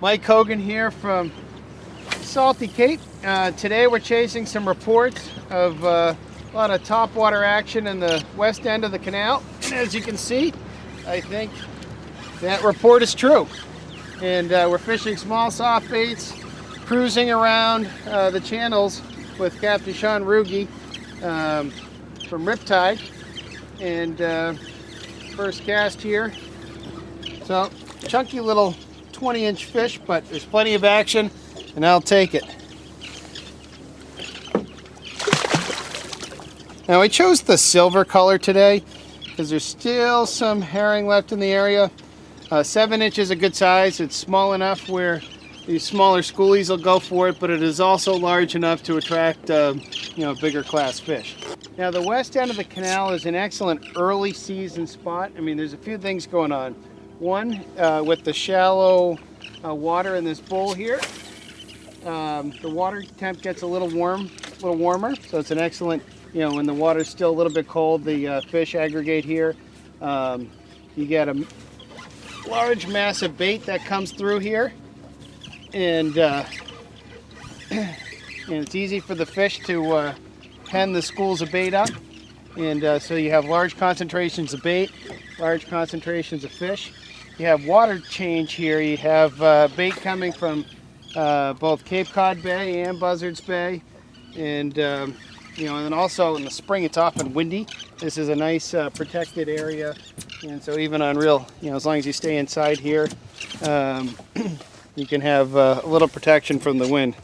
Mike Hogan here from Salty Cape. Today we're chasing some reports of a lot of topwater action in the west end of the canal. And as you can see, I think that report is true. And we're fishing small soft baits, cruising around the channels with Captain Shaun Ruge from Riptide. And first cast here. So chunky little 20-inch fish, but there's plenty of action, and I'll take it. Now I chose the silver color today because there's still some herring left in the area. 7 inches is a good size. It's small enough where these smaller schoolies will go for it, but it is also large enough to attract bigger class fish. Now the west end of the canal is an excellent early season spot. I mean, there's a few things going on. One, with the shallow water in this bowl here, the water temp gets a little warmer, so it's an excellent, when the water's still a little bit cold, the fish aggregate here. You get a large mass of bait that comes through here, and it's easy for the fish to pen the schools of bait up, and so you have large concentrations of bait, large concentrations of fish. You have water change here. You have bait coming from both Cape Cod Bay and Buzzards Bay, and and then also in the spring it's often windy. This is a nice protected area, and so even on real, as long as you stay inside here, you can have a little protection from the wind.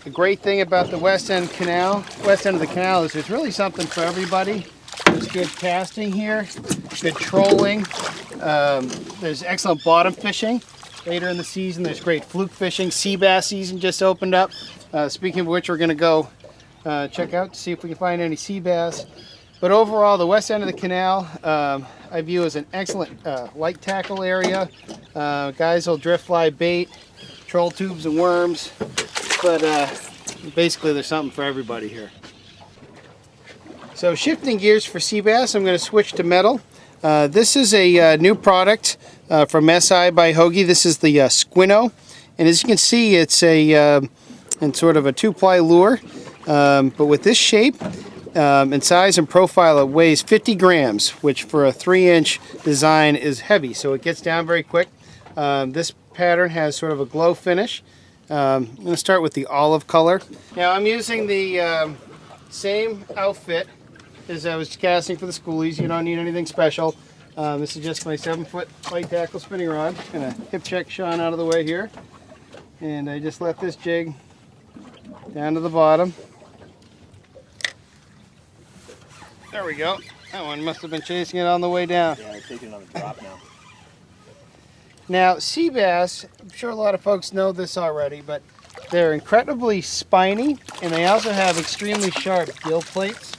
The great thing about the west end of the canal is there's really something for everybody. There's good casting here, good trolling. There's excellent bottom fishing. Later in the season, there's great fluke fishing. Sea bass season just opened up. Speaking of which, we're going to go check out to see if we can find any sea bass. But overall, the west end of the canal, I view as an excellent light tackle area. Guys will drift fly bait, troll tubes and worms. But basically, there's something for everybody here. So shifting gears for sea bass, I'm going to switch to metal. This is a new product from SI by Hoagie. This is the Squino, and as you can see, it's in sort of a 2-ply lure, but with this shape and size and profile, it weighs 50 grams, which for a 3-inch design is heavy, so it gets down very quick. This pattern has sort of a glow finish. I'm going to start with the olive color. Now I'm using the same outfit as I was casting for the schoolies. You don't need anything special. This is just my 7-foot light tackle spinning rod. I'm going to hip check Shaun out of the way here. And I just let this jig down to the bottom. There we go. That one must have been chasing it on the way down. Yeah, it's taking it on the drop now. Now, sea bass, I'm sure a lot of folks know this already, but they're incredibly spiny, and they also have extremely sharp gill plates.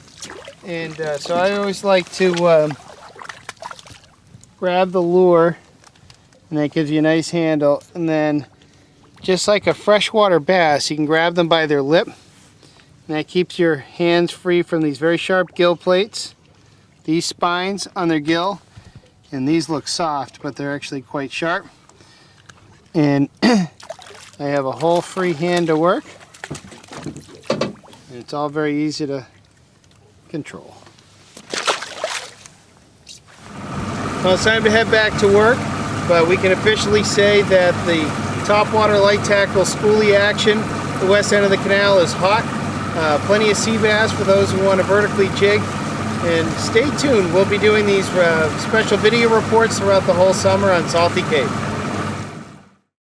And so I always like to grab the lure, and that gives you a nice handle. And then, just like a freshwater bass, you can grab them by their lip, and that keeps your hands free from these very sharp gill plates, these spines on their gill. And these look soft, but they're actually quite sharp. And I have a whole free hand to work. And it's all very easy to control. Well, it's time to head back to work, but we can officially say that the topwater light tackle schoolie action, the west end of the canal, is hot. Plenty of sea bass for those who want to vertically jig. And stay tuned, we'll be doing these special video reports throughout the whole summer on Salty Cape.